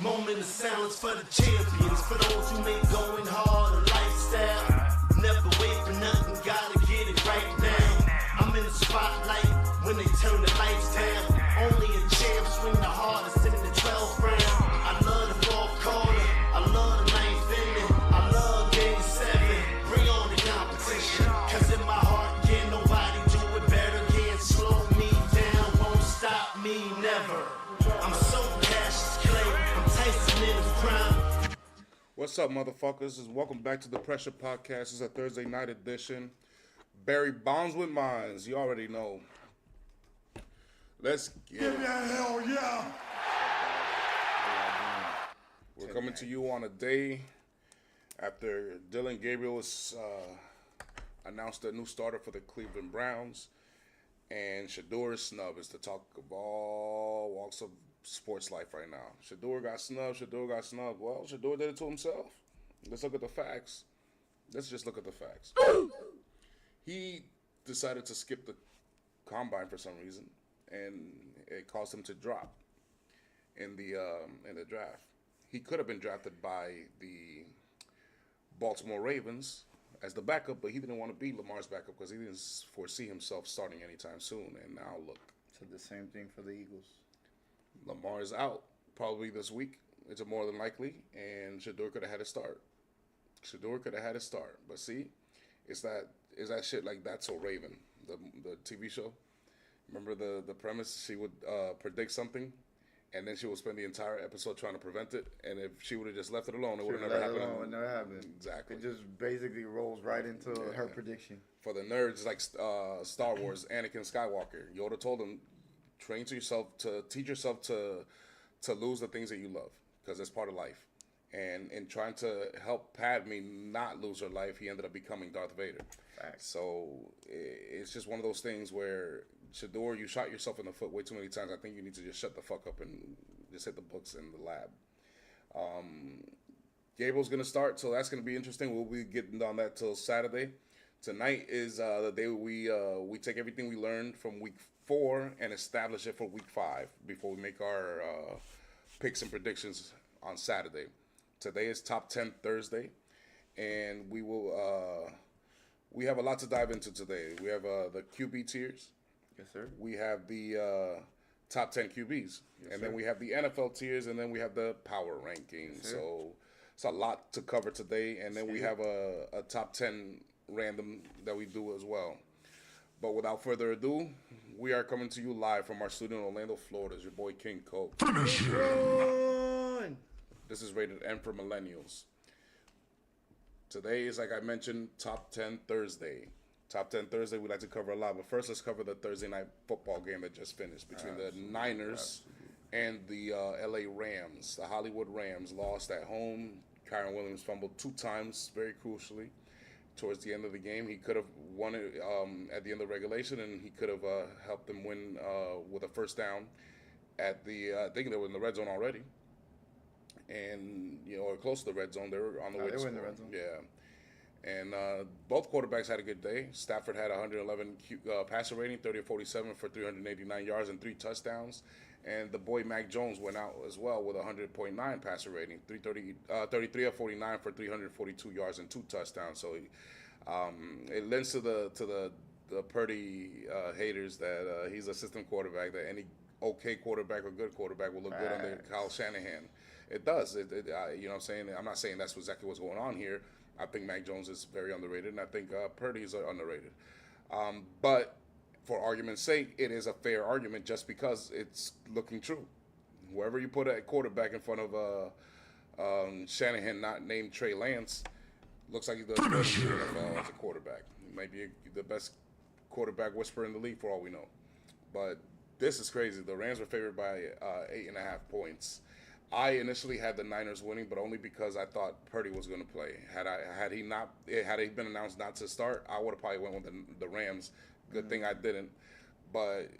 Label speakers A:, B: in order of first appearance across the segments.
A: Moment of silence for the champions, for those who make going hard a lifestyle. Never wait for nothing, gotta get it right now. I'm in the spotlight when they turn the lights down. Only a champ swing the hardest in the 12th round. I love the fourth quarter, I love the ninth inning, I love game 7. Bring on the competition, cause in my heart, yeah, nobody do it better. Can't slow me down, won't stop me, never. I'm so Cassius Clay, I'm Tyson in his prime.
B: What's up, motherfuckers? Welcome back to the Pressure Podcast. It's a Thursday night edition. Barry Bonds with Mines. You already know. Let's get it.
C: Hell yeah!
B: We're coming to you on a day after Dylan Gabriel was announced a new starter for the Cleveland Browns, and Shedeur Snubb is the talk of all walks of sports life right now. Shedeur got snubbed. Well, Shedeur did it to himself. Let's look at the facts. Let's just look at the facts. He decided to skip the combine for some reason, and it caused him to drop in the draft. He could have been drafted by the Baltimore Ravens as the backup, but he didn't want to be Lamar's backup because he didn't foresee himself starting anytime soon. And now look.
D: So the same thing for the Eagles.
B: Lamar is out probably this week. It's more than likely, and Shedeur could have had a start. But see, is that shit like That's So Raven, the TV show. Remember the premise? She would predict something, and then she would spend the entire episode trying to prevent it. And if she would have just left it alone, it would have never happened.
D: It never happened.
B: Exactly.
D: It just basically rolls right into her prediction.
B: For the nerds like Star Wars, Anakin Skywalker, Yoda told him, teach yourself to lose the things that you love, because it's part of life. And in trying to help Padme not lose her life, he ended up becoming Darth Vader.
D: Facts.
B: So it's just one of those things where, Shedeur, you shot yourself in the foot way too many times. I think you need to just shut the fuck up and just hit the books in the lab. Gabriel's going to start, so that's going to be interesting. We'll be getting on that till Saturday. Tonight is the day we take everything we learned from week 4 and establish it for week 5 before we make our picks and predictions on Saturday. Today is Top 10 Thursday, and we will we have a lot to dive into today. We have the QB tiers.
D: Yes, sir.
B: We have the top 10 QBs, and then we have the NFL tiers, and then we have the power rankings.
D: Yes,
B: so it's a lot to cover today, and then we have a top 10 random that we do as well. But without further ado, we are coming to you live from our studio in Orlando, Florida. It's your boy King Coke. This is rated M for Millennials. Today is, like I mentioned, Top 10 Thursday. Top 10 Thursday, we like to cover a lot. But first, let's cover the Thursday night football game that just finished between the Niners and the LA Rams. The Hollywood Rams lost at home. Kyron Williams fumbled 2 times, very crucially, towards the end of the game. He could have won it at the end of regulation, and he could have helped them win with a first down at the, I think they were in the red zone already. And, or close to the red zone. They were on the way to score.
D: In the red zone.
B: Yeah. And both quarterbacks had a good day. Stafford had 111 passer rating, 30 of 47 for 389 yards and 3 touchdowns. And the boy Mac Jones went out as well with 100.9 passer rating, 33 of 49 for 342 yards and 2 touchdowns. So it lends to the Purdy haters that he's a system quarterback, that any okay quarterback or good quarterback will look good under Kyle Shanahan. It does. You know what I'm saying? I'm not saying that's exactly what's going on here. I think Mac Jones is very underrated, and I think Purdy is underrated. But for argument's sake, it is a fair argument just because it's looking true. Whoever you put at quarterback in front of Shanahan, not named Trey Lance, looks like he does better as a quarterback. He might be the best quarterback whisperer in the league for all we know. But this is crazy. The Rams were favored by 8.5 points. I initially had the Niners winning, but only because I thought Purdy was going to play. Had he been announced not to start, I would have probably went with the Rams. Good thing I didn't. But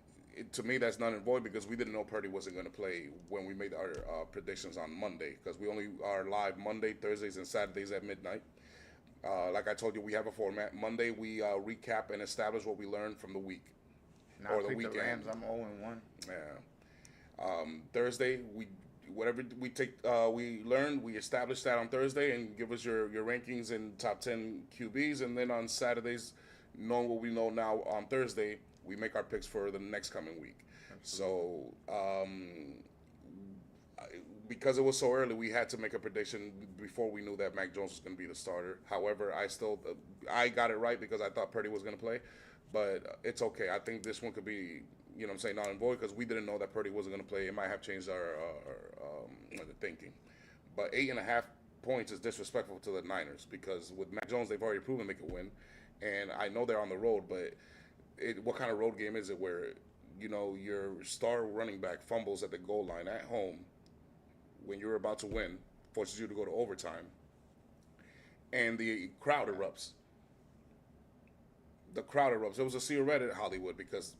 B: to me, that's none and void because we didn't know Purdy wasn't going to play when we made our predictions on Monday, because we only are live Monday, Thursdays, and Saturdays at midnight. Like I told you, we have a format. Monday, we recap and establish what we learned from the week
D: or the weekend. The Rams, I'm 0-1.
B: Yeah. Thursday, we whatever we learned, we established that on Thursday, and give us your rankings and top 10 QBs, and then on Saturdays, knowing what we know now on Thursday, we make our picks for the next coming week. Absolutely. So because it was so early, we had to make a prediction before we knew that Mac Jones was going to be the starter. However, I got it right because I thought Purdy was going to play, but it's okay. I think this one could be, null and void because we didn't know that Purdy wasn't going to play. It might have changed our thinking. But 8.5 points is disrespectful to the Niners because with Mac Jones, they've already proven they can win, and I know they're on the road, but what kind of road game is it where your star running back fumbles at the goal line at home when you're about to win, forces you to go to overtime, and the crowd erupts. The crowd erupts. It was a sea of red at Hollywood because,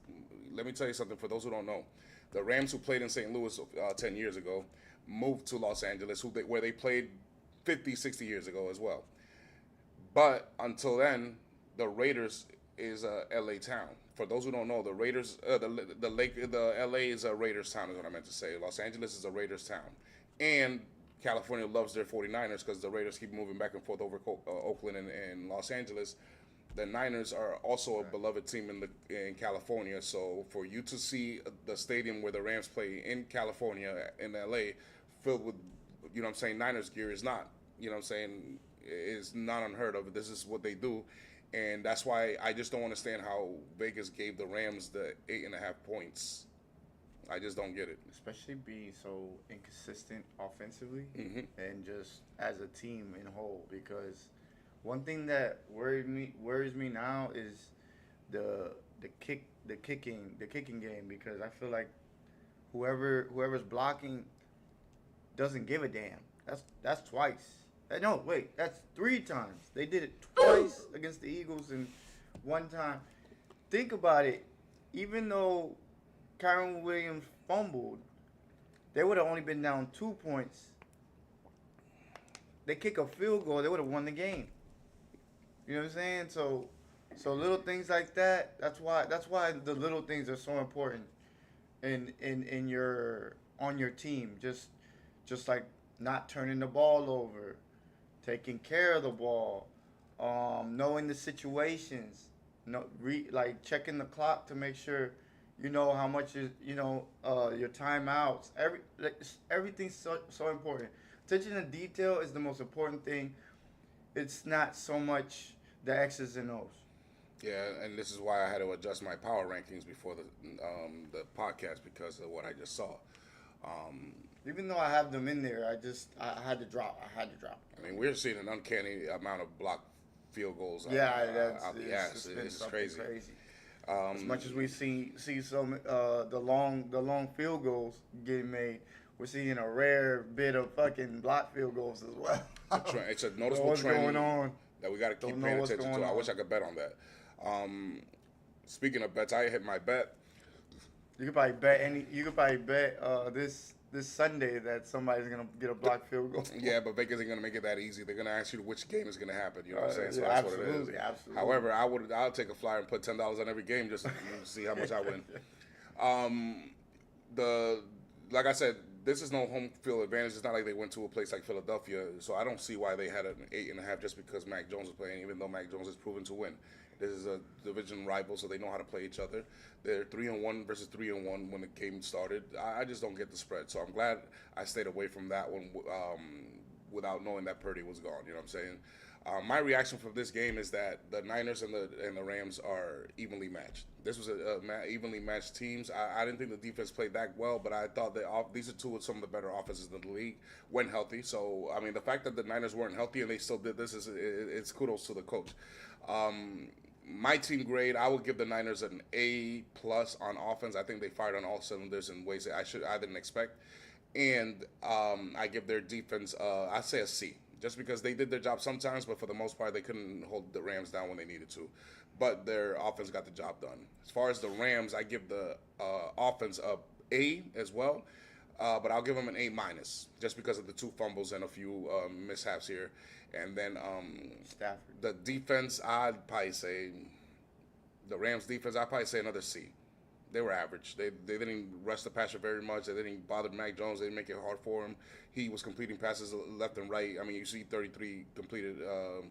B: let me tell you something for those who don't know, the Rams who played in St. Louis 10 years ago moved to Los Angeles, where they played 50, 60 years ago as well. But until then, the Raiders is a LA town. For those who don't know, the Raiders, the LA is a Raiders town is what I meant to say. Los Angeles is a Raiders town. And California loves their 49ers because the Raiders keep moving back and forth over Oakland and Los Angeles. The Niners are also a beloved team in California. So for you to see the stadium where the Rams play in California, in LA, filled with, Niners gear is not, is not unheard of. This is what they do. And that's why I just don't understand how Vegas gave the Rams the 8.5 points. I just don't get it.
D: Especially being so inconsistent offensively and just as a team in whole. Because one thing that worries me now is the kicking game, because I feel like whoever's blocking doesn't give a damn. That's twice. No, wait, that's 3 times. They did it twice against the Eagles and one time. Think about it. Even though Kyron Williams fumbled, they would have only been down 2 points. They kick a field goal, they would have won the game. You know what I'm saying? So little things like that. That's why the little things are so important on your team. Just like not turning the ball over, taking care of the ball, knowing the situations, like checking the clock to make sure you know how much is your timeouts. Everything's so important. Attention to detail is the most important thing. It's not so much the X's and O's.
B: Yeah, and this is why I had to adjust my power rankings before the podcast because of what I just saw.
D: Even though I have them in there, I had to drop.
B: I mean, we're seeing an uncanny amount of blocked field goals out the ass. It's crazy.
D: As much as we see some the long field goals getting made, we're seeing a rare bit of fucking blocked field goals as well.
B: It's a noticeable trend
D: going on
B: that we got to keep paying attention to. I wish I could bet on that. Speaking of bets, I hit my bet.
D: You could probably bet this Sunday that somebody's gonna get a blocked field goal.
B: Yeah, but Vegas ain't gonna make it that easy. They're gonna ask you which game is gonna happen. You know what I'm saying? So
D: yeah,
B: that's
D: absolutely,
B: what it is.
D: Absolutely.
B: However, I'll take a flyer and put $10 on every game just to see how much I win. Like I said, this is no home field advantage. It's not like they went to a place like Philadelphia, so I don't see why they had an 8.5 just because Mac Jones is playing, even though Mac Jones is proven to win. This is a division rival, so they know how to play each other. They're 3-1 versus 3-1 when the game started. I just don't get the spread, so I'm glad I stayed away from that one without knowing that Purdy was gone. You know what I'm saying? My reaction from this game is that the Niners and the Rams are evenly matched. This was evenly matched teams. I didn't think the defense played that well, but I thought these are two of some of the better offenses in the league when healthy. So, I mean, the fact that the Niners weren't healthy and they still did this it's kudos to the coach. My team grade, I would give the Niners an A+ on offense. I think they fired on all cylinders in ways that I didn't expect. And I give their defense, I'd say a C. Just because they did their job sometimes, but for the most part, they couldn't hold the Rams down when they needed to. But their offense got the job done. As far as the Rams, I give the offense a A as well. But I'll give them an A-, just because of the 2 fumbles and a few mishaps here. And then
D: Stafford.
B: The defense, I'd probably say, the Rams defense, I'd probably say another C. They were average. They didn't rush the passer very much. They didn't bother Mac Jones. They didn't make it hard for him. He was completing passes left and right. I mean, you see 33 completed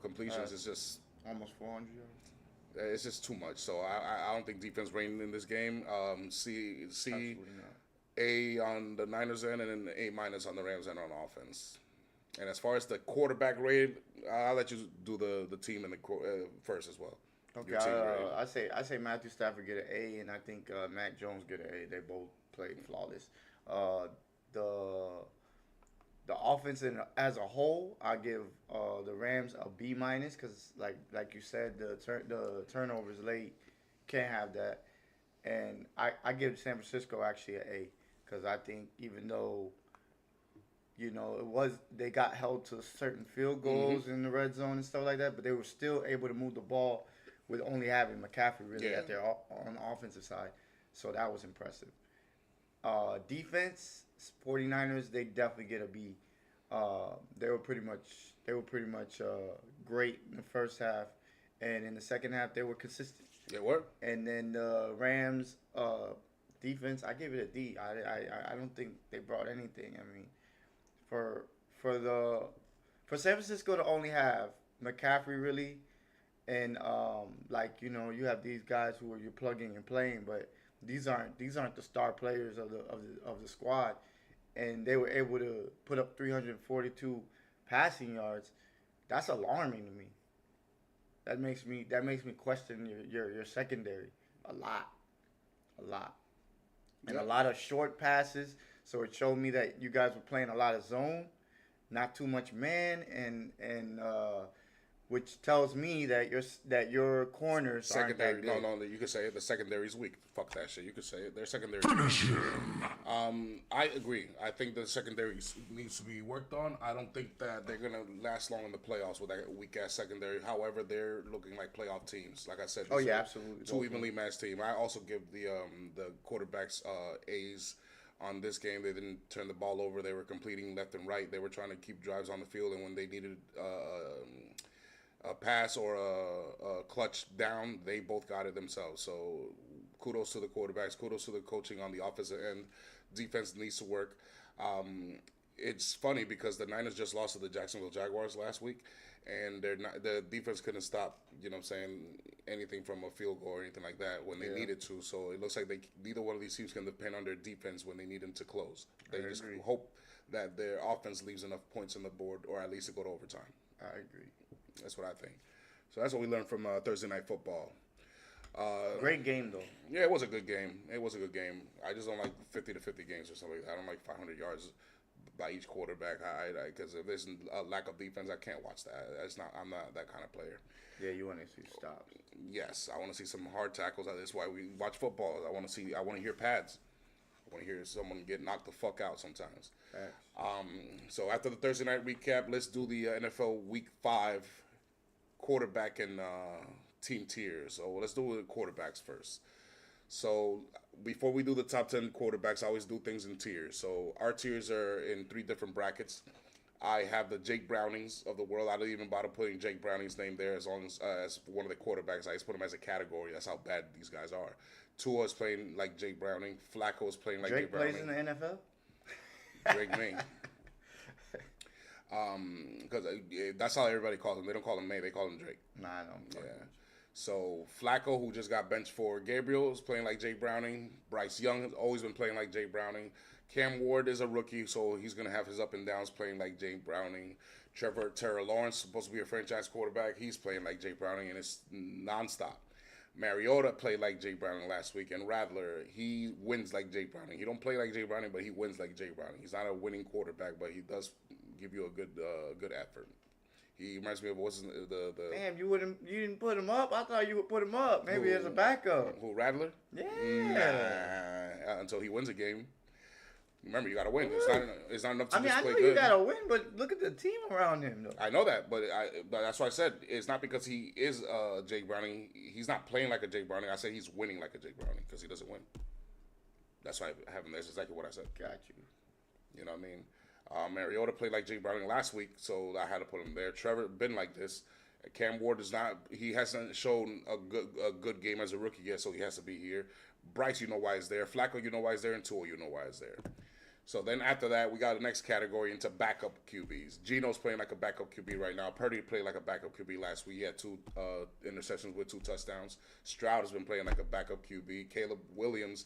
B: completions. It's just
D: almost 400 yards.
B: it's just too much. So I don't think defense reigned in this game. C
D: Absolutely not.
B: A on the Niners end, and then A minus on the Rams end on offense. And as far as the quarterback grade, I'll let you do the team in the first as well.
D: Okay,
B: Your team grade.
D: I say Matthew Stafford get an A, and I think Mac Jones get an A. They both played flawless. The offense as a whole, I give the Rams a B minus because like you said, the turnovers late, can't have that, and I give San Francisco actually an A because I think even though they got held to certain field goals in the red zone and stuff like that, but they were still able to move the ball with only having McCaffrey really at their on the offensive side. So that was impressive. Defense, 49ers, they definitely get a B. They were pretty much great in the first half, and in the second half they were consistent.
B: They were.
D: And then the Rams defense, I give it a D. I don't think they brought anything. I mean, for San Francisco to only have McCaffrey really, and you have these guys who you're plugging and playing, but these aren't the star players of the squad, and they were able to put up 342 passing yards. That's alarming to me. That makes me question your secondary a lot, and a lot of short passes. So it showed me that you guys were playing a lot of zone, not too much man, and which tells me that your corners
B: secondary.
D: aren't that good.
B: No, you could say it. The secondary's weak. Fuck that shit. You could say it. Their secondary. I agree. I think the secondary needs to be worked on. I don't think that they're gonna last long in the playoffs with that weak ass secondary. However, they're looking like playoff teams. Like I said,
D: absolutely.
B: Two evenly matched team. I also give the quarterbacks A's. On this game, they didn't turn the ball over. They were completing left and right. They were trying to keep drives on the field, and when they needed a pass or a clutch down, they both got it themselves. So kudos to the quarterbacks. Kudos to the coaching on the offensive end. Defense needs to work. It's funny because the Niners just lost to the Jacksonville Jaguars last week, and the defense couldn't stop, anything from a field goal or anything like that when they needed to. So it looks like neither one of these teams can depend on their defense when they need them to close. They just hope that their offense leaves enough points on the board, or at least to go to overtime.
D: I agree.
B: That's what I think. So that's what we learned from Thursday Night Football.
D: Great game, though.
B: Yeah, it was a good game. I just don't like 50-50 games or something like that. I don't like 500 yards by each quarterback. Because if there's a lack of defense, I can't watch that. I'm not that kind of player.
D: Yeah, you want to see stops.
B: Yes, I want to see some hard tackles. That's why we watch football. I want to hear pads. I want to hear someone get knocked the fuck out sometimes. So after the Thursday night recap, let's do the NFL Week 5 quarterback and team tiers. So let's do the quarterbacks first. So before we do the top 10 quarterbacks, I always do things in tiers. So our tiers are in 3 different brackets. I have the Jake Brownings of the world. I don't even bother putting Jake Browning's name there as long as one of the quarterbacks. I just put him as a category. That's how bad these guys are. Tua is playing like Jake Browning. Flacco is playing like Jake Browning.
D: Drake plays in the NFL?
B: Drake May. Because that's how everybody calls him. They don't call him May. They call him Drake.
D: Nah, I don't.
B: Yeah. So Flacco, who just got benched for Gabriel, is playing like Jake Browning. Bryce Young has always been playing like Jake Browning. Cam Ward is a rookie, so he's going to have his up and downs playing like Jake Browning. Trevor Lawrence, supposed to be a franchise quarterback, he's playing like Jake Browning, and it's nonstop. Mariota played like Jake Browning last week, and Rattler, he wins like Jake Browning. He don't play like Jake Browning, but he wins like Jake Browning. He's not a winning quarterback, but he does give you a good effort. He reminds me of the
D: Damn, you didn't put him up. I thought you would put him up, maybe as a backup.
B: Who, Rattler?
D: Yeah.
B: Nah, until he wins a game. Remember, you got to win. It's not enough to just play good.
D: I know you got to win, but look at the team around him, though.
B: I know that, but that's why I said it's not because he is Jake Browning. He's not playing like a Jake Browning. I said he's winning like a Jake Browning because he doesn't win. That's why I have him. That's exactly what I said.
D: Got you.
B: You know what I mean? Mariota played like Jake Browning last week, so I had to put him there. Trevor been like this, Cam Ward is not. He hasn't shown a good game as a rookie yet, so he has to be here. Bryce, you know why he's there. Flacco, you know why he's there, and Tua, you know why he's there. So then after that, we got the next category into backup QBs. Gino's playing like a backup QB right now. Purdy played like a backup QB last week. He had 2 interceptions with 2 touchdowns. Stroud has been playing like a backup QB. Caleb Williams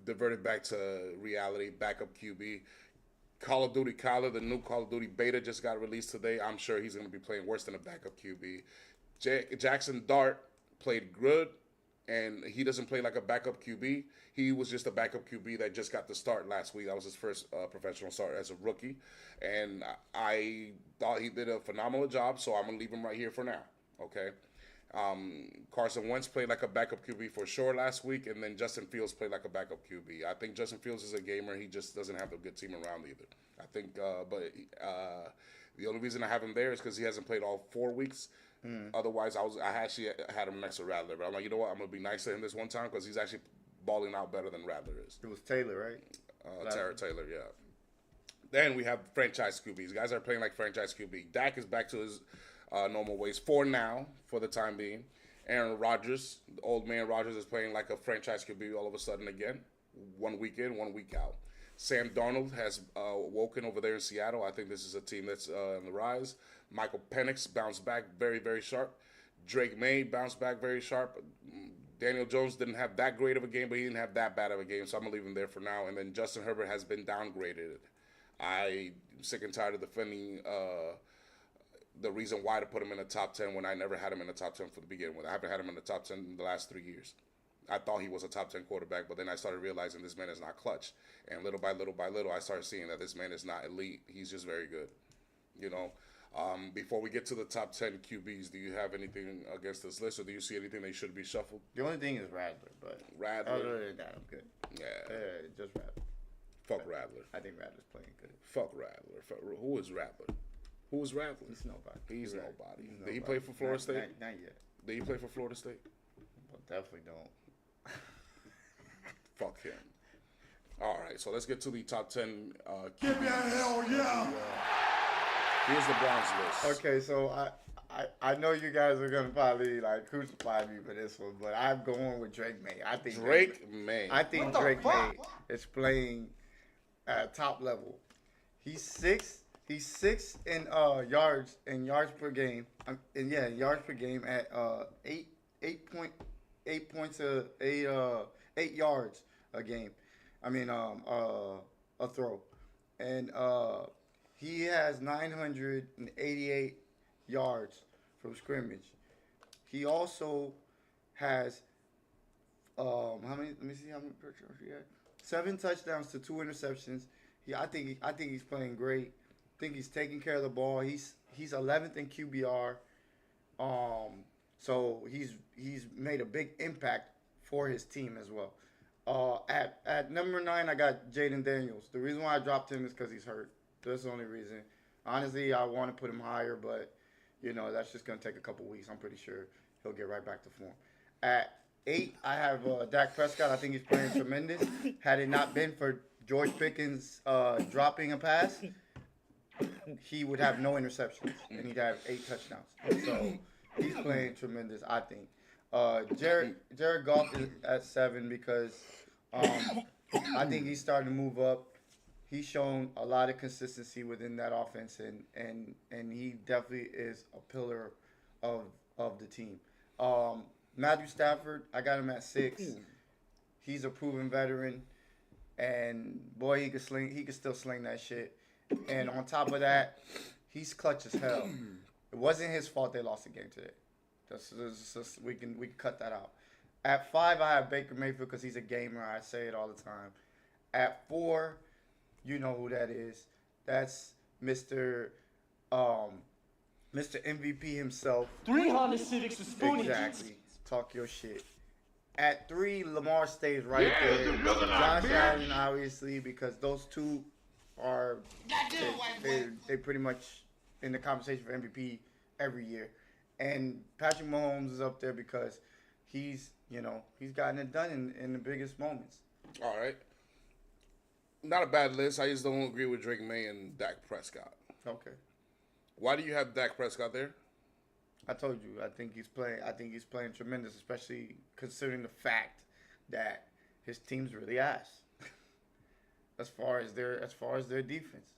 B: diverted back to reality, backup QB. Call of Duty Kyler, the new Call of Duty beta just got released today. I'm sure he's going to be playing worse than a backup QB. Jackson Dart played good, and he doesn't play like a backup QB. He was just a backup QB that just got the start last week. That was his first professional start as a rookie, and I thought he did a phenomenal job, so I'm going to leave him right here for now, okay? Carson Wentz played like a backup QB for sure last week, and then Justin Fields played like a backup QB. I think Justin Fields is a gamer. He just doesn't have a good team around either. I think, the only reason I have him there is because he hasn't played all 4 weeks. Otherwise, I actually had him next to Rattler, but I'm like, you know what? I'm gonna be nice to him this one time because he's actually balling out better than Rattler is.
D: It was Taylor, right?
B: Tara Taylor, yeah. Then we have franchise QBs. Guys are playing like franchise QB. Dak is back to his normal ways for now, for the time being. Aaron Rodgers, the old man Rodgers, is playing like a franchise QB all of a sudden again. 1 week in, 1 week out. Sam Darnold has woken over there in Seattle. I think this is a team that's on the rise. Michael Penix bounced back very, very sharp. Drake May bounced back very sharp. Daniel Jones didn't have that great of a game, but he didn't have that bad of a game, so I'm going to leave him there for now. And then Justin Herbert has been downgraded. I'm sick and tired of defending the reason why to put him in the top 10 when I never had him in the top 10 for the beginning with. I haven't had him in the top 10 in the last 3 years. I thought he was a top 10 quarterback, but then I started realizing this man is not clutch. And little by little by little, I started seeing that this man is not elite. He's just very good. You know, before we get to the top 10 QBs, do you have anything against this list, or do you see anything they should be shuffled?
D: The only thing is Rattler, but
B: Rattler.
D: other than that, I'm good.
B: Yeah.
D: Just Rattler.
B: Fuck Rattler.
D: I think Rattler's playing good.
B: Fuck Rattler. Who is Rattler? Who is Rattler?
D: He's nobody.
B: He's
D: Right.
B: nobody.
D: He's
B: Did he
D: nobody.
B: play for Florida State?
D: Not yet.
B: Did he play for Florida State?
D: Well, definitely don't.
B: Fuck him. All right, so let's get to the top 10
A: Give me a hell yeah!
B: Here's the Browns list.
D: Okay, so I know you guys are gonna probably like crucify me for this one, but I'm going with Drake May. I think
B: Drake May.
D: I think Drake May is playing at top level. He's sixth in yards per game. Yards per game at 8 yards a game. I mean a throw. And he has 988 yards from scrimmage. He also has how many? Let me see how many touchdowns he had. 7 touchdowns to 2 interceptions. I think he's playing great. I think he's taking care of the ball. He's 11th in QBR. So he's made a big impact for his team as well. At number 9, I got Jaden Daniels. The reason why I dropped him is because he's hurt. That's the only reason. Honestly, I want to put him higher, but you know that's just gonna take a couple weeks. I'm pretty sure he'll get right back to form. At 8, I have Dak Prescott. I think he's playing tremendous. Had it not been for George Pickens dropping a pass, he would have no interceptions, and he'd have 8 touchdowns. So he's playing tremendous, I think. Jared Goff is at 7 because I think he's starting to move up. He's shown a lot of consistency within that offense, and he definitely is a pillar of the team. Matthew Stafford, I got him at 6. He's a proven veteran, and boy, he could still sling that shit. And on top of that, he's clutch as hell. It wasn't his fault they lost the game today. We can cut that out. At 5, I have Baker Mayfield because he's a gamer. I say it all the time. At 4, you know who that is. That's Mr. MVP himself.
C: 3 Honda Civics with Spoonie.
D: Exactly. Talk your shit. At 3, Lamar stays right there. Josh Allen, obviously, because those two are they pretty much in the conversation for MVP every year. And Patrick Mahomes is up there because he's gotten it done in the biggest moments.
B: All right. Not a bad list. I just don't agree with Drake May and Dak Prescott.
D: Okay.
B: Why do you have Dak Prescott there?
D: I told you. I think he's playing. I think he's playing tremendous, especially considering the fact that his team's really ass. as far as their defense,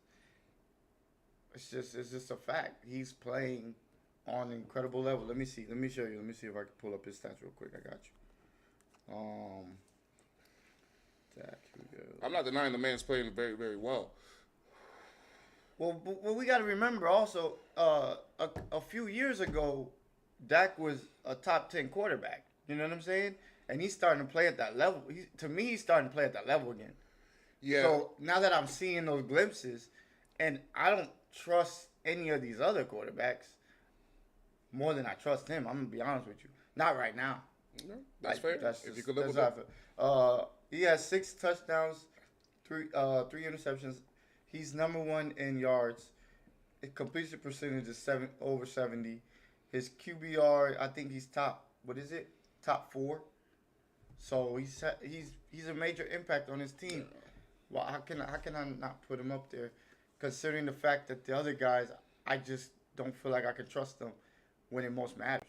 D: it's just a fact. He's playing on an incredible level. Let me see. Let me show you. Let me see if I can pull up his stats real quick. I got you. Dak, here we go.
B: I'm not denying the man's playing very, very well.
D: Well, we got to remember also, a few years ago, Dak was a top 10 quarterback. You know what I'm saying? And he's starting to play at that level. To me, he's starting to play at that level again.
B: Yeah.
D: So now that I'm seeing those glimpses, and I don't trust any of these other quarterbacks more than I trust him. I'm gonna be honest with you. Not right now.
B: No, that's fair. If you could live with it.
D: He has 6 touchdowns, three interceptions. He's number 1 in yards. His completion percentage is over 70. His QBR, I think he's top. What is it? Top 4. So he's a major impact on his team. Well, how can I not put him up there, considering the fact that the other guys, I just don't feel like I can trust them when it most matters.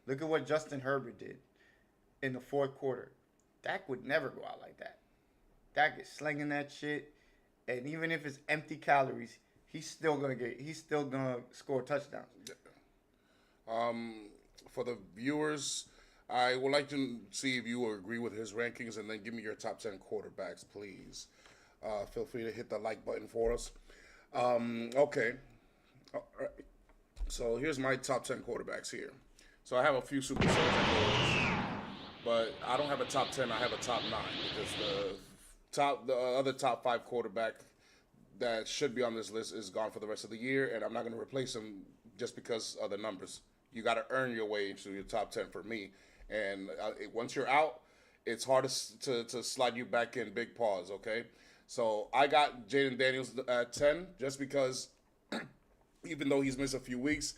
D: Look at what Justin Herbert did in the fourth quarter. Dak would never go out like that. Dak is slinging that shit, and even if it's empty calories, he's still gonna score touchdowns.
B: For the viewers, I would like to see if you agree with his rankings, and then give me your top 10 quarterbacks, please. Feel free to hit the like button for us. Okay. All right. So here's my top 10 quarterbacks here. So I have a few superstars, but I don't have a top 10. I have a top 9 because the other top 5 quarterback that should be on this list is gone for the rest of the year, and I'm not going to replace him just because of the numbers. You got to earn your way into your top 10 for me, and once you're out, it's hard to slide you back in. Big pause, okay? So I got Jaden Daniels at 10 just because even though he's missed a few weeks,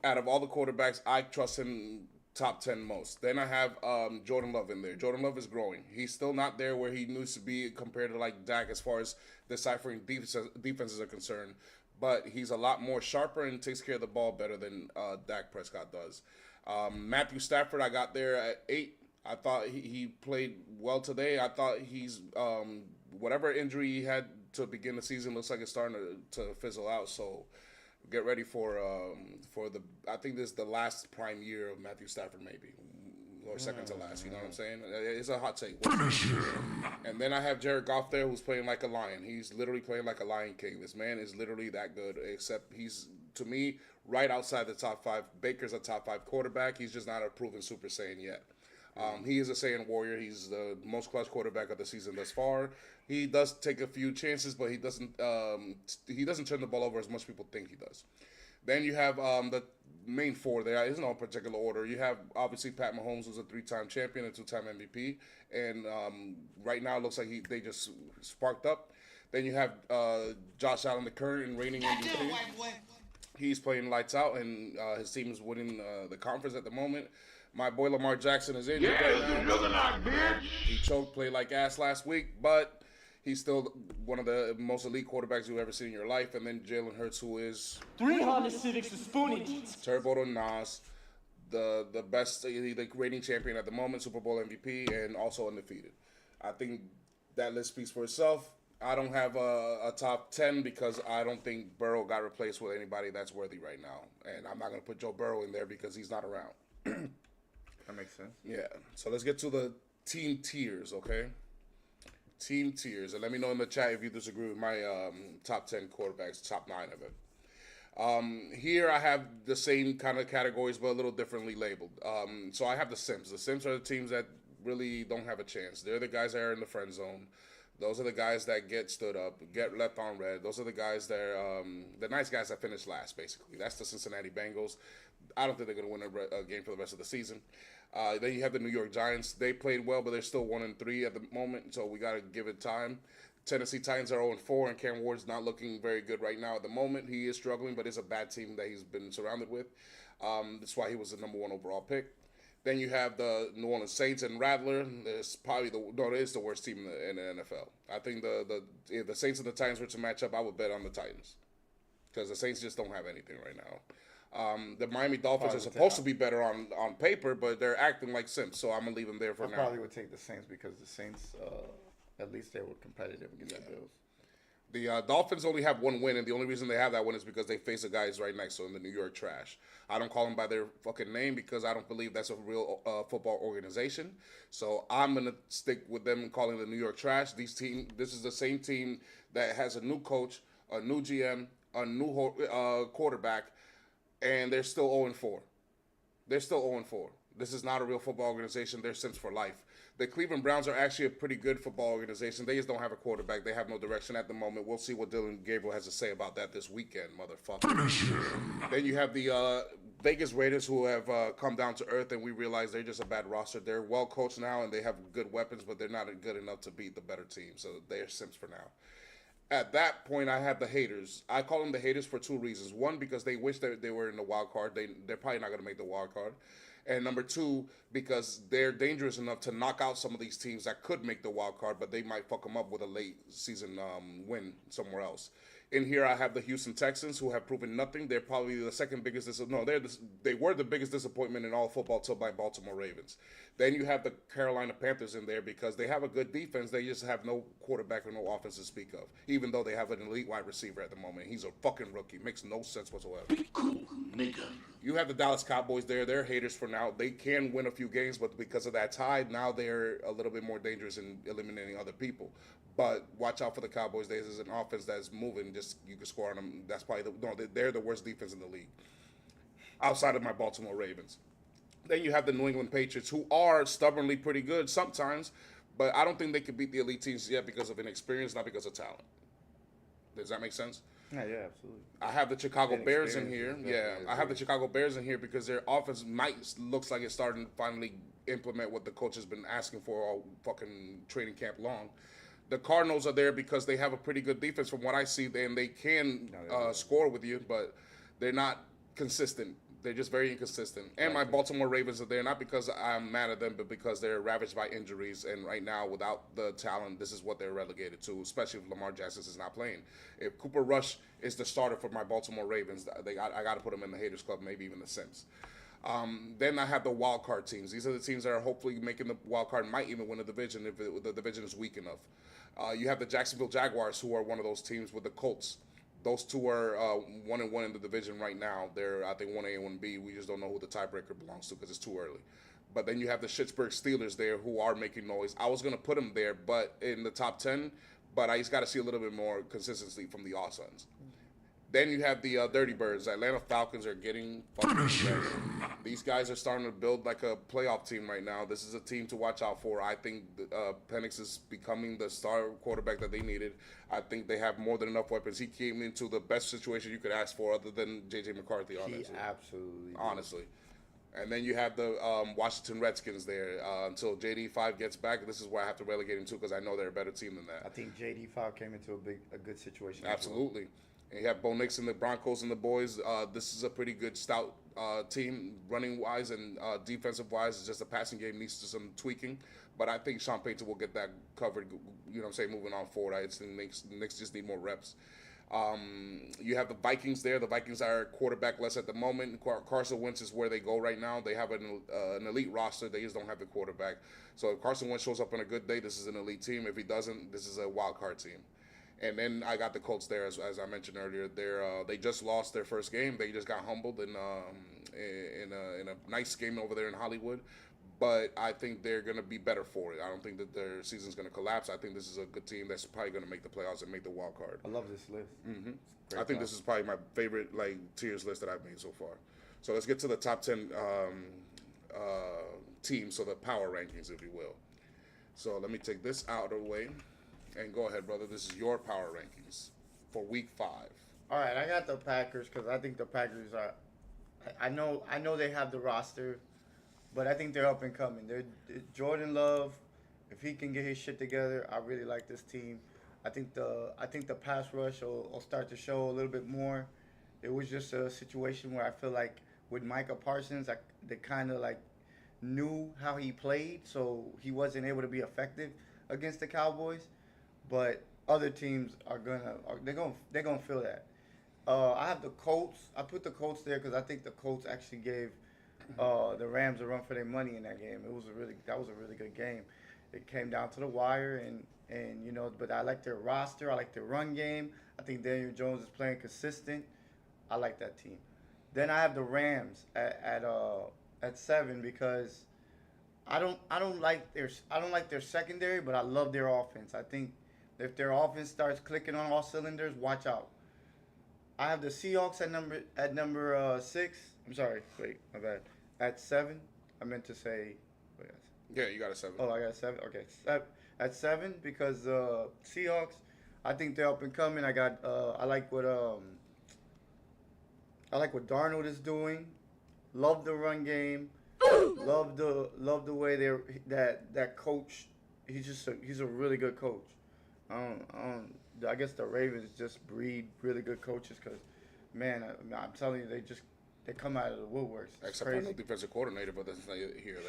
B: out of all the quarterbacks, I trust him top 10 most. Then I have Jordan Love in there. Jordan Love is growing. He's still not there where he needs to be compared to like Dak as far as deciphering defenses are concerned, but he's a lot more sharper and takes care of the ball better than Dak Prescott does. Matthew Stafford I got there at 8. I thought he played well today. I thought he's whatever injury he had to begin the season looks like it's starting to fizzle out. So get ready for the. I think this is the last prime year of Matthew Stafford, maybe, or second to last. You know what I'm saying? It's a hot take. Finish him. And then I have Jared Goff there, who's playing like a lion. He's literally playing like a Lion King. This man is literally that good. Except he's, to me, right outside the top 5. Baker's a top 5 quarterback. He's just not a proven Super Saiyan yet. He is a Saiyan warrior. He's the most clutch quarterback of the season thus far. He does take a few chances, but he doesn't turn the ball over as much people think he does. Then you have the main 4 there. There's no particular order. You have obviously Pat Mahomes, who's a 3-time champion and 2-time MVP, and right now it looks like they just sparked up. Then you have Josh Allen, the current and reigning MVP. He's playing lights out, and his team is winning the conference at the moment. My boy Lamar Jackson is injured. Yeah, you juggernaut, bitch. He choked, played like ass last week, but he's still one of the most elite quarterbacks you've ever seen in your life. And then Jalen Hurts, who is
C: 3 Honda Civics with Spoon engines.
B: Turbo to Nas, the best, the reigning champion at the moment, Super Bowl MVP, and also undefeated. I think that list speaks for itself. I don't have a top 10 because I don't think Burrow got replaced with anybody that's worthy right now. And I'm not going to put Joe Burrow in there because he's not around.
D: That makes sense.
B: Yeah. So let's get to the team tiers, okay? Team tiers. And let me know in the chat if you disagree with my top 10 quarterbacks, top 9 of it. Here I have the same kind of categories, but a little differently labeled. So I have the Simps. The Simps are the teams that really don't have a chance. They're the guys that are in the friend zone. Those are the guys that get stood up, get left on red. Those are the guys that are the nice guys that finish last, basically. That's the Cincinnati Bengals. I don't think they're going to win a game for the rest of the season. Then you have the New York Giants. They played well, but they're still 1-3 at the moment, so we got to give it time. Tennessee Titans are 0-4, and Cam Ward's not looking very good right now at the moment. He is struggling, but it's a bad team that he's been surrounded with. That's why he was the number 1 overall pick. Then you have the New Orleans Saints and Rattler. It's probably it is the worst team in the NFL. I think if the Saints and the Titans were to match up, I would bet on the Titans because the Saints just don't have anything right now. The Miami Dolphins
D: Probably
B: are
D: would
B: supposed
D: take-
B: to be better on paper, but they're acting like simps. So I'm gonna leave them there for
D: I
B: now.
D: probably would take the Saints because the Saints, at least they were competitive against the Bills.
B: The Dolphins only have one win, and the only reason they have that win is because they face the guys right next to them, the New York Trash. I don't call them by their fucking name because I don't believe that's a real football organization. So I'm gonna stick with them and calling the New York Trash. This is the same team that has a new coach, a new GM, a new quarterback, and they're still 0-4. They're still 0-4. This is not a real football organization. They're Sims for life. The Cleveland Browns are actually a pretty good football organization. They just don't have a quarterback. They have no direction at the moment. We'll see what Dylan Gabriel has to say about that this weekend, motherfucker. Then you have the Vegas Raiders, who have come down to earth, and we realize they're just a bad roster. They're well coached now, and they have good weapons, but they're not good enough to beat the better team. So they're Sims for now. At that point, I have the haters. I call them the haters for two reasons. One, because they wish that they were in the wild card. They're probably not going to make the wild card. And number two, because they're dangerous enough to knock out some of these teams that could make the wild card, but they might fuck them up with a late season win somewhere else. In here, I have the Houston Texans, who have proven nothing. They're probably the second biggest. They were the biggest disappointment in all football till by Baltimore Ravens. Then you have the Carolina Panthers in there because they have a good defense. They just have no quarterback or no offense to speak of. Even though they have an elite wide receiver at the moment, he's a fucking rookie. Makes no sense whatsoever.
A: Be cool, nigga.
B: You have the Dallas Cowboys there. They're haters for now. They can win a few games, but because of that tie, now they're a little bit more dangerous in eliminating other people. But watch out for the Cowboys. There's an offense that's moving. Just you can score on them. That's probably they're the worst defense in the league, outside of my Baltimore Ravens. Then you have the New England Patriots, who are stubbornly pretty good sometimes, but I don't think they could beat the elite teams yet because of inexperience, not because of talent. Does that make sense?
D: Yeah, absolutely.
B: I have the Chicago Bears in here.
D: Inexperience is
B: Yeah,
D: definitely
B: I have the Chicago Bears in here because their offense looks like it's starting to finally implement what the coach has been asking for all fucking training camp long. The Cardinals are there because they have a pretty good defense from what I see, and they can score with you, but they're not consistent. They're just very inconsistent. And my Baltimore Ravens are there, not because I'm mad at them, but because they're ravaged by injuries. And right now, without the talent, this is what they're relegated to, especially if Lamar Jackson is not playing. If Cooper Rush is the starter for my Baltimore Ravens, I got to put them in the haters club, maybe even the Sims. Then I have the wild card teams. These are the teams that are hopefully making the wild card, might even win the division if the division is weak enough. You have the Jacksonville Jaguars, who are one of those teams with the Colts. Those two are 1-1 in the division right now. They're, I think, 1A and 1B. We just don't know who the tiebreaker belongs to because it's too early. But then you have the Pittsburgh Steelers there, who are making noise. I was going to put them there, but in the top 10, but I just got to see a little bit more consistency from the All-Suns. Then you have the Dirty Birds. Atlanta Falcons are getting fucking ready. These guys are starting to build like a playoff team right now. This is a team to watch out for. I think Penix is becoming the star quarterback that they needed. I think they have more than enough weapons. He came into the best situation you could ask for other than J.J. McCarthy, honestly.
D: He absolutely did.
B: Honestly. And then you have the Washington Redskins there until JD5 gets back. This is where I have to relegate him to because I know they're a better team than that.
D: I think JD5 came into a good situation. as well.
B: Absolutely. And you have Bo Nix and the Broncos and the boys. This is a pretty good stout team, running-wise and defensive-wise. It's just the passing game needs some tweaking. But I think Sean Payton will get that covered, you know what I'm saying, moving on forward. I think the Knicks just need more reps. You have the Vikings there. The Vikings are quarterback-less at the moment. Carson Wentz is where they go right now. They have an elite roster. They just don't have the quarterback. So if Carson Wentz shows up on a good day, this is an elite team. If he doesn't, this is a wild card team. And then I got the Colts there, as I mentioned earlier. They just lost their first game. They just got humbled in a nice game over there in Hollywood. But I think they're going to be better for it. I don't think that their season's going to collapse. I think this is a good team that's probably going to make the playoffs and make the wild card.
D: I love this list.
B: I think this is probably my favorite tiers list that I've made so far. So let's get to the top 10 teams, so the power rankings, if you will. So let me take this out of the way. And go ahead, brother. This is your power rankings for Week 5.
D: All right, I got the Packers because I think the Packers are. I know they have the roster, but I think they're up and coming. They're Jordan Love. If he can get his shit together, I really like this team. I think the pass rush will start to show a little bit more. It was just a situation where I feel like with Micah Parsons, they kind of knew how he played, so he wasn't able to be effective against the Cowboys. But other teams they're gonna feel that. I have the Colts. I put the Colts there because I think the Colts actually gave the Rams a run for their money in that game. That was a really good game. It came down to the wire, and you know, but I like their roster. I like their run game. I think Daniel Jones is playing consistent. I like that team. Then I have the Rams at 7 because I don't like their secondary, but I love their offense. I think if their offense starts clicking on all cylinders, watch out. I have the Seahawks at number 6. I'm sorry, wait, my bad. At 7, I meant to say. Wait,
B: Yeah, you got a 7.
D: oh, I got a 7. Okay, at 7 because Seahawks. I think they're up and coming. I like what Darnold is doing. Love the run game. love the way that coach. He's a really good coach. I guess the Ravens just breed really good coaches because, man, I'm telling you, they come out of the woodworks. It's
B: Except
D: crazy.
B: for no defensive coordinator, but that's not here or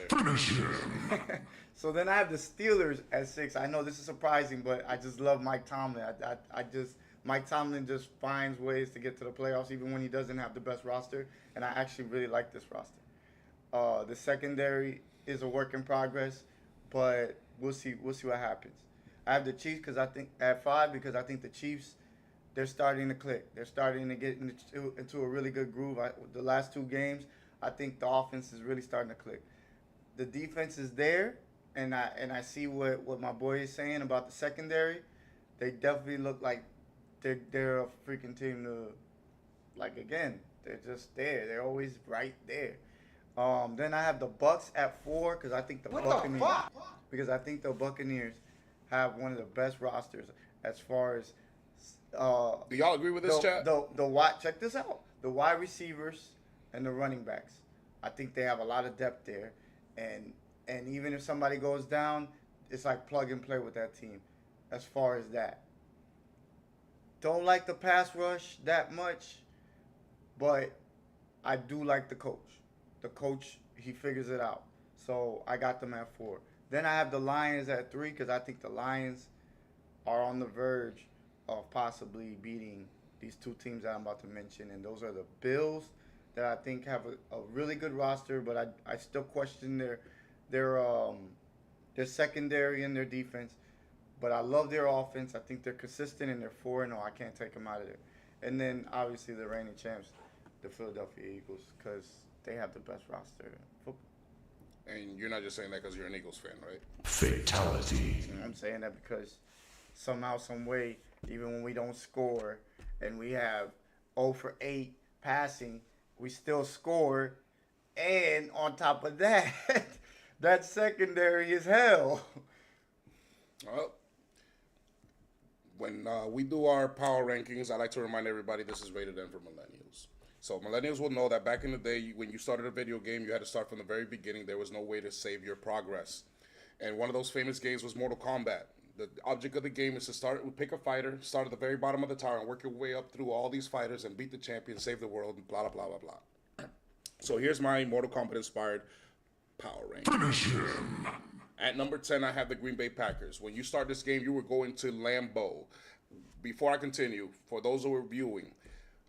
B: there.
D: So then I have the Steelers at 6. I know this is surprising, but I just love Mike Tomlin. Mike Tomlin just finds ways to get to the playoffs even when he doesn't have the best roster, and I actually really like this roster. The secondary is a work in progress, but we'll see what happens. I have the Chiefs at 5 because I think the Chiefs, they're starting to click. They're starting to get into a really good groove. The last 2 games, I think the offense is really starting to click. The defense is there, and I see what my boy is saying about the secondary. They definitely look like they're a freaking team to, like, again, they're just there. They're always right there. Then I have the Bucks at 4 because I think the Buccaneers have one of the best rosters as far as.
B: Do y'all agree with this, chat?
D: Check this out. The wide receivers and the running backs. I think they have a lot of depth there, and even if somebody goes down, it's like plug and play with that team. As far as that, don't like the pass rush that much, but I do like the coach. The coach, he figures it out. So I got them at 4. Then I have the Lions at 3 because I think the Lions are on the verge of possibly beating these 2 teams that I'm about to mention, and those are the Bills that I think have a really good roster, but I still question their secondary and their defense. But I love their offense. I think they're consistent and they're 4-0. I can't take them out of there. And then obviously the reigning champs, the Philadelphia Eagles, because they have the best roster in football.
B: And you're not just saying that because you're an Eagles fan, right?
E: Fatality.
D: And I'm saying that because somehow, some way, even when we don't score and we have 0 for 8 passing, we still score. And on top of that, that secondary is hell.
B: Well, when we do our power rankings, I like to remind everybody this is rated M for millennials. So millennials will know that back in the day, when you started a video game, you had to start from the very beginning. There was no way to save your progress. And one of those famous games was Mortal Kombat. The object of the game is to pick a fighter, start at the very bottom of the tower, and work your way up through all these fighters and beat the champion, save the world, and blah, blah, blah, blah, blah. So here's my Mortal Kombat-inspired power ranking.
E: Finish him.
B: At number 10, I have the Green Bay Packers. When you start this game, you were going to Lambeau. Before I continue, for those who are viewing,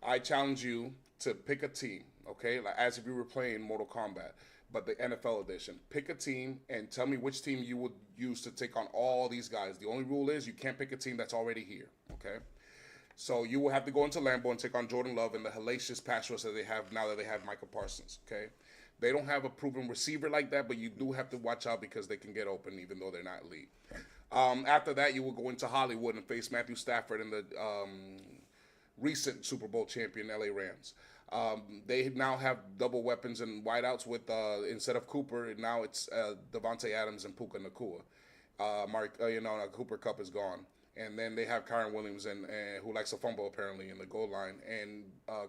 B: I challenge you to pick a team, okay? Like as if you were playing Mortal Kombat, but the NFL edition. Pick a team and tell me which team you would use to take on all these guys. The only rule is you can't pick a team that's already here, okay? So you will have to go into Lambeau and take on Jordan Love and the hellacious pass rush that they have now that they have Michael Parsons, okay? They don't have a proven receiver like that, but you do have to watch out because they can get open even though they're not elite. After that, you will go into Hollywood and face Matthew Stafford and the recent Super Bowl champion LA Rams. They now have double weapons and wideouts with instead of Cooper, now it's Devontae Adams and Puka Nacua. Cooper Kupp is gone. And then they have Kyron Williams and who likes to fumble apparently in the goal line, and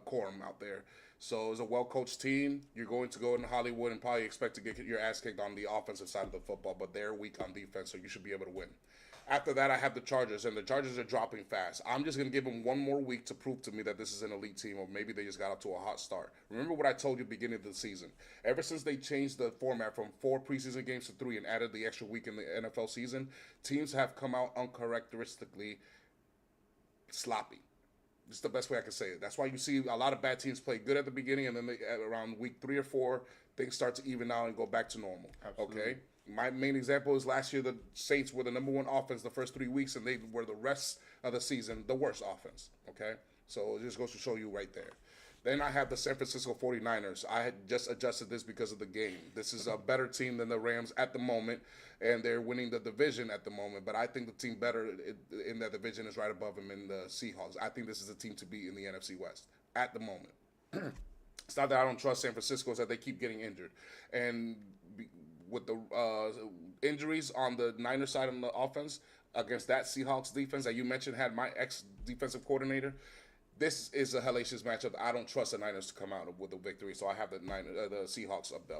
B: Corum out there. So it's a well-coached team. You're going to go into Hollywood and probably expect to get your ass kicked on the offensive side of the football, but they're weak on defense, so you should be able to win. After that, I have the Chargers, and the Chargers are dropping fast. I'm just going to give them one more week to prove to me that this is an elite team, or maybe they just got up to a hot start. Remember what I told you at the beginning of the season. Ever since they changed the format from 4 preseason games to 3 and added the extra week in the NFL season, teams have come out uncharacteristically sloppy. It's the best way I can say it. That's why you see a lot of bad teams play good at the beginning, and then around week 3 or 4, things start to even out and go back to normal.
D: Absolutely.
B: Okay? My main example is last year the Saints were the number 1 offense the first 3 weeks, and they were the rest of the season the worst offense. Okay? So it just goes to show you right there. Then I have the San Francisco 49ers. I had just adjusted this because of the game. This is a better team than the Rams at the moment, and they're winning the division at the moment. But I think the team better in that division is right above them in the Seahawks. I think this is a team to beat in the NFC West at the moment. It's not that I don't trust San Francisco, it's that they keep getting injured. And with the injuries on the Niners side on the offense against that Seahawks defense that you mentioned had my ex-defensive coordinator, this is a hellacious matchup. I don't trust the Niners to come out with a victory, so I have the Seahawks up there.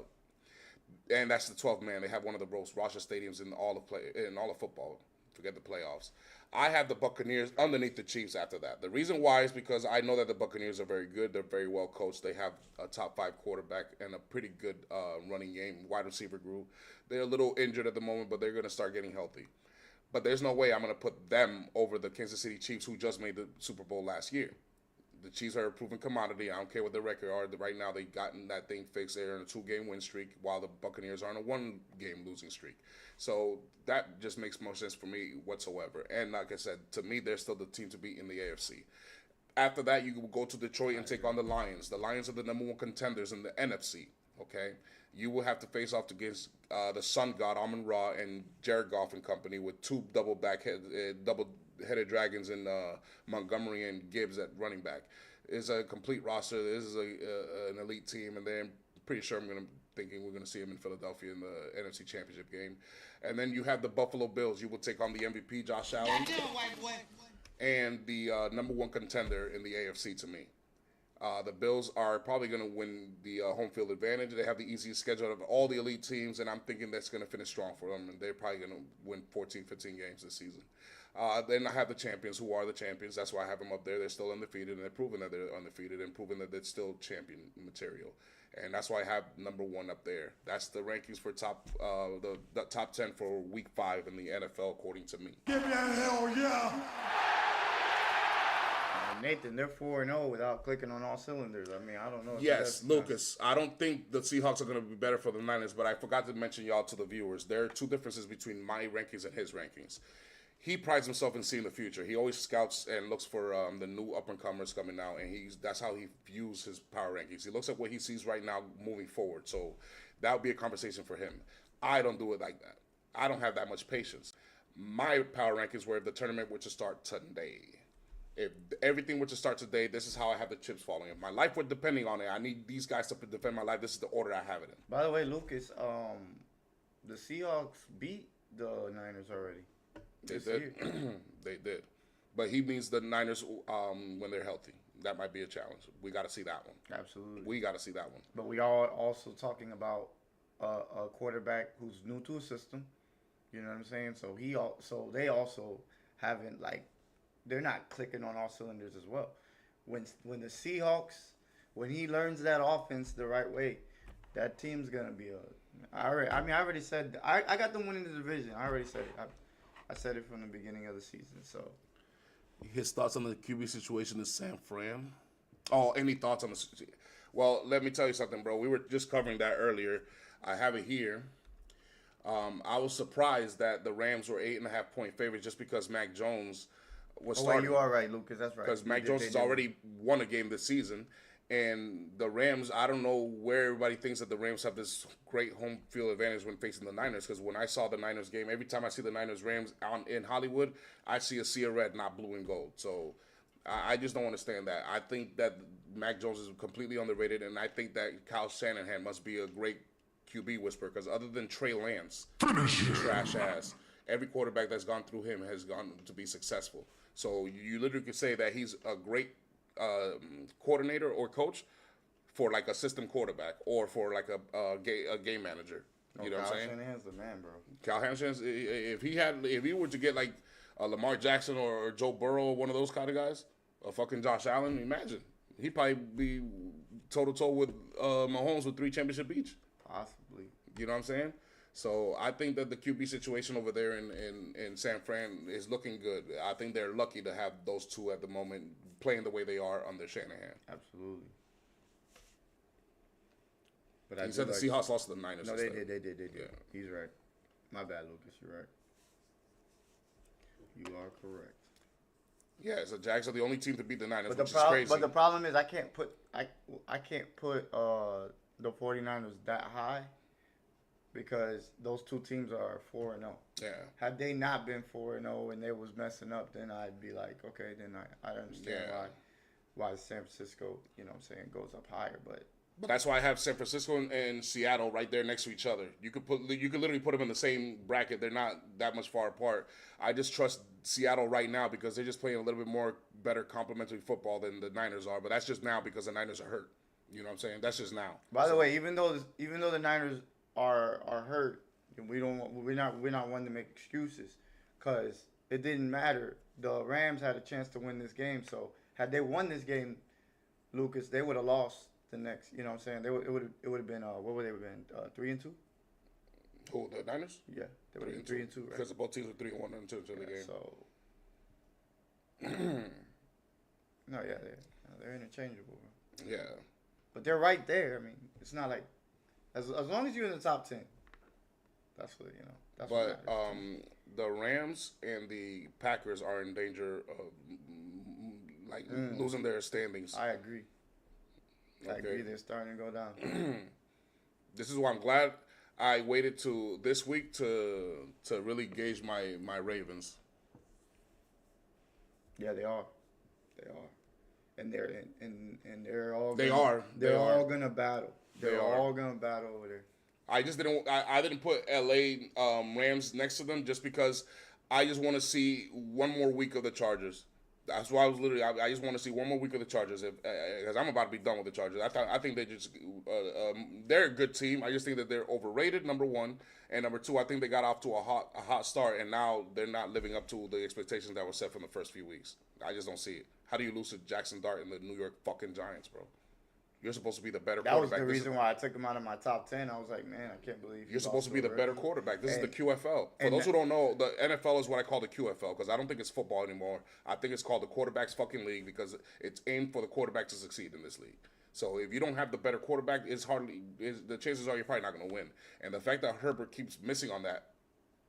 B: And that's the 12th man. They have one of the most raucous stadiums in all of football. Forget the playoffs. I have the Buccaneers underneath the Chiefs after that. The reason why is because I know that the Buccaneers are very good. They're very well coached. They have a top 5 quarterback and a pretty good running game, wide receiver group. They're a little injured at the moment, but they're going to start getting healthy. But there's no way I'm going to put them over the Kansas City Chiefs, who just made the Super Bowl last year. The Chiefs are a proven commodity. I don't care what their record are. Right now, they've gotten that thing fixed. They're in a 2-game win streak, while the Buccaneers are on a 1-game losing streak. So that just makes more sense for me whatsoever. And like I said, to me, they're still the team to beat in the AFC. After that, you will go to Detroit and take on the Lions. The Lions are the number 1 contenders in the NFC. Okay, you will have to face off against the Sun God Amon-Ra and Jared Goff and company with 2 double-headed dragons in Montgomery and Gibbs at running back. It's a complete roster. This is an elite team, and then I'm pretty sure thinking we're going to see them in Philadelphia in the NFC Championship game. And then you have the Buffalo Bills. You will take on the MVP, Josh Allen, and the number 1 contender in the AFC to me. The Bills are probably going to win the home field advantage. They have the easiest schedule of all the elite teams, and I'm thinking that's going to finish strong for them, and they're probably going to win 14, 15 games this season. Then I have the champions, who are the champions. That's why I have them up there. They're still undefeated, and they're proving that they're undefeated and proving that they're still champion material. And that's why I have number 1 up there. That's the rankings for the top 10 for Week 5 in the NFL, according to me.
E: Give me a hell yeah!
D: Nathan, they're 4-0 without clicking on all cylinders. I mean, I don't know.
B: Yes, Lucas. I don't think the Seahawks are going to be better for the Niners, but I forgot to mention y'all to the viewers. There are 2 differences between my rankings and his rankings. He prides himself in seeing the future. He always scouts and looks for the new up-and-comers coming out, and that's how he views his power rankings. He looks at what he sees right now moving forward, so that would be a conversation for him. I don't do it like that. I don't have that much patience. My power rankings were if the tournament were to start today. If everything were to start today, this is how I have the chips falling. If my life were depending on it, I need these guys to defend my life. This is the order I have it in.
D: By the way, Lucas, the Seahawks beat the Niners already.
B: They did. They did. But he means the Niners when they're healthy. That might be a challenge. We got to see that one.
D: Absolutely.
B: We got to see that one.
D: But we are also talking about a quarterback who's new to a system. You know what I'm saying? So they also haven't, like, they're not clicking on all cylinders as well. When the Seahawks, when he learns that offense the right way, that team's gonna be I already said I got them winning the division. I already said it. I said it from the beginning of the season. So
B: his thoughts on the QB situation is San Fran. Oh, any thoughts on the? Well, let me tell you something, bro. We were just covering that earlier. I have it here. I was surprised that the Rams were 8.5-point favorites just because Mac Jones was starting.
D: You are right, Lucas. That's right.
B: Because Mac Jones has already won a game this season. And the Rams, I don't know where everybody thinks that the Rams have this great home field advantage when facing the Niners. Because when I saw the Niners game, every time I see the Niners-Rams in Hollywood, I see a sea of red, not blue and gold. So I just don't understand that. I think that Mac Jones is completely underrated, and I think that Kyle Shanahan must be a great QB whisperer. Because other than Trey Lance, trash ass, every quarterback that's gone through him has gone to be successful. So you literally could say that he's a great coordinator or coach for like a system quarterback or for like a game manager. You know what I'm saying?
D: Kyle Shanahan's the man, bro.
B: Kyle Shanahan, if he were to get like Lamar Jackson or Joe Burrow, one of those kind of guys, or fucking Josh Allen, imagine he'd probably be toe to toe with Mahomes with 3 championships each.
D: Possibly.
B: You know what I'm saying? So I think that the QB situation over there in San Fran is looking good. I think they're lucky to have those two at the moment playing the way they are under Shanahan.
D: Absolutely. But
B: He said the Seahawks lost to the Niners.
D: No,
B: instead.
D: they did.
B: Yeah.
D: He's right. My bad, Lucas. You're right. You are correct.
B: Yeah, so Jags are the only team to beat the Niners,
D: But
B: which is crazy.
D: the problem is I can't put the 49ers that high because those two teams are 4-0.
B: Yeah.
D: Had they not been 4-0 and they was messing up, then I'd be like, okay, then I understand
B: Yeah.
D: why San Francisco, you know what I'm saying, goes up higher. But
B: That's why I have San Francisco and Seattle right there next to each other. You could literally put them in the same bracket. They're not that much far apart. I just trust Seattle right now because they're just playing a little bit more better complementary football than the Niners are. But that's just now because the Niners are hurt. You know what I'm saying? That's just now.
D: by the way, even though the Niners are hurt, we're not one to make excuses because it didn't matter. The Rams had a chance to win this game, so had they won this game, Lucas, they would have lost the next. You know what I'm saying? It would have been what would they have been 3-2?
B: Who, the Niners?
D: Yeah, they would have been 3-2, right?
B: Because both teams were 3-1 until the game.
D: So no, yeah, they're interchangeable, bro.
B: Yeah.
D: But they're right there. I mean, it's not like as long as you're in the top 10, that's what you know. That's what
B: But
D: matters.
B: the Rams and the Packers are in danger of losing their standings.
D: I agree. I
B: Okay.
D: agree. They're starting to go down.
B: This is why I'm glad I waited to this week to really gauge my Ravens.
D: Yeah, they are. They are. And they're all.
B: They
D: gonna,
B: are.
D: They're
B: They
D: all
B: are.
D: gonna battle.
B: They
D: They're
B: are.
D: all gonna battle over there.
B: I just didn't. I didn't put LA Rams next to them just because I just want to see one more week of the Chargers. That's why I was literally. I just want to see one more week of the Chargers because I'm about to be done with the Chargers. I think they just they're a good team. I just think that they're overrated. Number one, and number two, I think they got off to a hot start, and now they're not living up to the expectations that were set from the first few weeks. I just don't see it. How do you lose to Jackson Dart and the New York fucking Giants, bro? You're supposed to be the better
D: That was
B: quarterback.
D: the reason why I took him out of my top 10. I was like, man, I can't believe
B: You're supposed to be the better quarterback. This is the
D: And-
B: QFL. For
D: and
B: those who don't know, the NFL is what I call the QFL because I don't think it's football anymore. I think it's called the quarterback's fucking league because it's aimed for the quarterback to succeed in this league. So if you don't have the better quarterback, the chances are you're probably not going to win. And the fact that Herbert keeps missing on that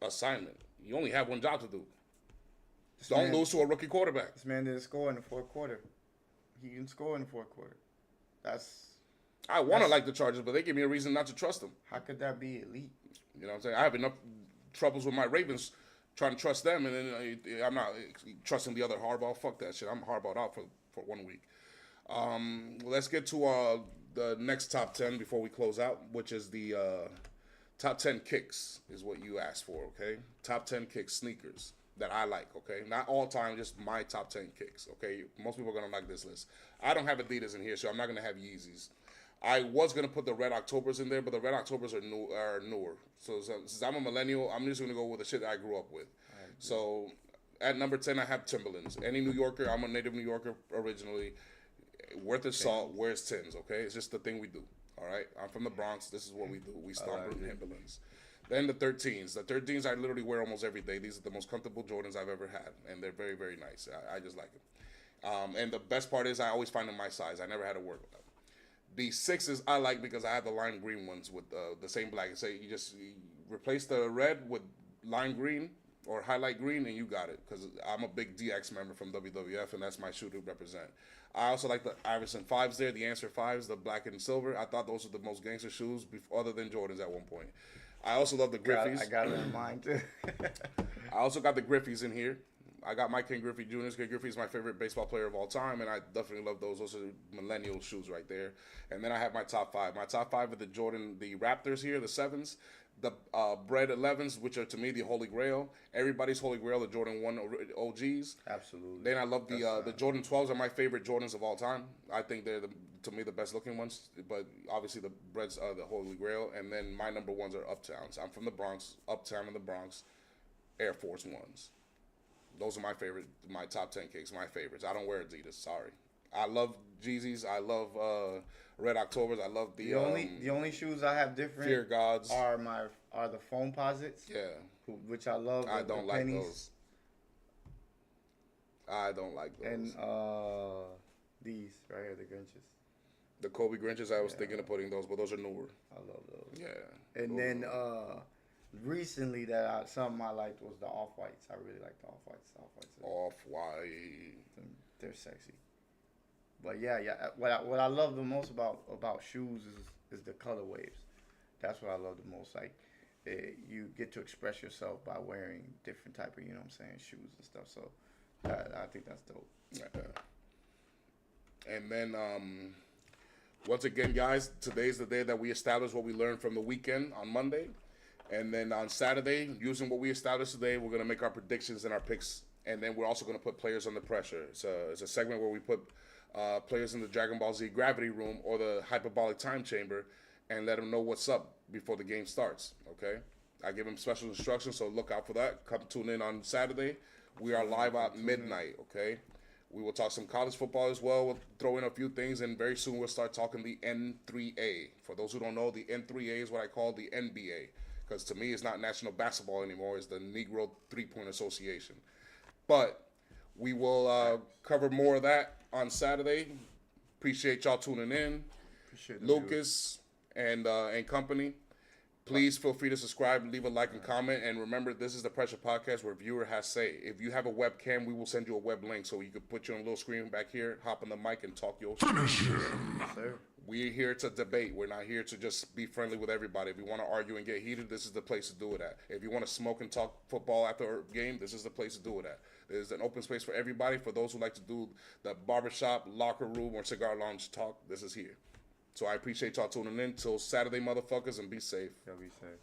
B: assignment, you only have one job to do. Don't
D: man-
B: lose to a rookie quarterback.
D: This man didn't score in the fourth quarter. He didn't score in the fourth quarter.
B: I want to like the Chargers, but they give me a reason not to trust them.
D: How could that be elite?
B: You know what I'm saying? I have enough troubles with my Ravens trying to trust them, and then I'm not trusting the other Harbaugh. Fuck that shit. I'm Harbaugh'd out for 1 week. Let's get to the next top 10 before we close out, which is the top 10 kicks is what you asked for, okay? Top 10 kicks, sneakers that I like, okay? Not all time, just my top 10 kicks, okay? Most people are going to like this list. I don't have Adidas in here, so I'm not going to have Yeezys. I was going to put the Red Octobers in there, but the Red Octobers are newer. So since I'm a millennial, I'm just going to go with the shit that I grew up with. So at number 10, I have Timberlands. Any New Yorker, I'm a native New Yorker originally. Worth its salt, wears Timbs, okay? It's just the thing we do, all right? I'm from the Bronx. This is what we do. We stomp in Timberlands. Then the 13s. The 13s I literally wear almost every day. These are the most comfortable Jordans I've ever had, and they're very, very nice. I just like them. And the best part is I always find them my size. I never had to work with them. The 6s I like because I have the lime green ones with the same black. Say you replace the red with lime green or highlight green, and you got it. Because I'm a big DX member from WWF, and that's my shoe to represent. I also like the Iverson 5s there, the Answer 5s, the black and silver. I thought those were the most gangster shoes other than Jordans at one point. I also love the Griffies.
D: I got it in mind too.
B: I also got the Griffies in here. I got my Ken Griffey Jr. Ken Griffey is my favorite baseball player of all time, and I definitely love those. Those are millennial shoes right there. And then I have my top 5. My top 5 are the Raptors here, the 7s. The Bread 11s, which are to me the Holy Grail. Everybody's Holy Grail, the Jordan 1 OGs.
D: Absolutely.
B: Then I love the Jordan 12s are my favorite Jordans of all time. I think they're, to me, the best looking ones. But obviously the Breads are the Holy Grail. And then my number 1s are Uptowns. I'm from the Bronx, Uptown in the Bronx, Air Force 1s. Those are my top 10 kicks, my favorites. I don't wear Adidas, sorry. I love Jeezys. I love Red Octobers. I love the
D: only shoes I have different
B: Fear Gods.
D: are my are the foam posits,
B: Yeah,
D: which I love.
B: I
D: the
B: don't like
D: pennies.
B: those. I don't like those.
D: And these right here, the Grinches.
B: The Kobe Grinches, I was thinking of putting those, but those are newer.
D: I love those.
B: Yeah.
D: And
B: those
D: then
B: are-
D: recently something I liked was the off whites. I really like the off whites.
B: Off-White.
D: They're sexy. But yeah. What I love the most about shoes is the color waves. That's what I love the most. Like you get to express yourself by wearing different type of, you know what I'm saying, shoes and stuff. So I think that's dope.
B: Yeah. And then, once again, guys, today's the day that we establish what we learned from the weekend on Monday. And then on Saturday, using what we established today, we're going to make our predictions and our picks. And then we're also going to put players under pressure. It's a segment where we put players in the Dragon Ball Z Gravity Room or the Hyperbolic Time Chamber and let them know what's up before the game starts, okay? I give them special instructions, so look out for that. Come tune in on Saturday. We are live at midnight, okay? We will talk some college football as well. We'll throw in a few things, and very soon we'll start talking the N3A. For those who don't know, the N3A is what I call the NBA, because to me it's not national basketball anymore. It's the Negro Three-Point Association. But we will cover more of that on Saturday. Appreciate y'all tuning in.
D: Appreciate the
B: Lucas and company. Please feel free to subscribe, leave a like and comment, and remember, this is the Pressure Podcast where viewer has say. If you have a webcam, we will send you a web link so you can put you on a little screen back here, hop on the mic, and talk your shit.
D: Sir.
B: We're here to debate. We're not here to just be friendly with everybody. If you want to argue and get heated, this is the place to do it at. If you want to smoke and talk football after a game, this is the place to do it at. There's an open space for everybody. For those who like to do the barbershop, locker room, or cigar lounge talk, this is here. So I appreciate y'all tuning in. Till Saturday, motherfuckers, and be safe.
D: Y'all be safe.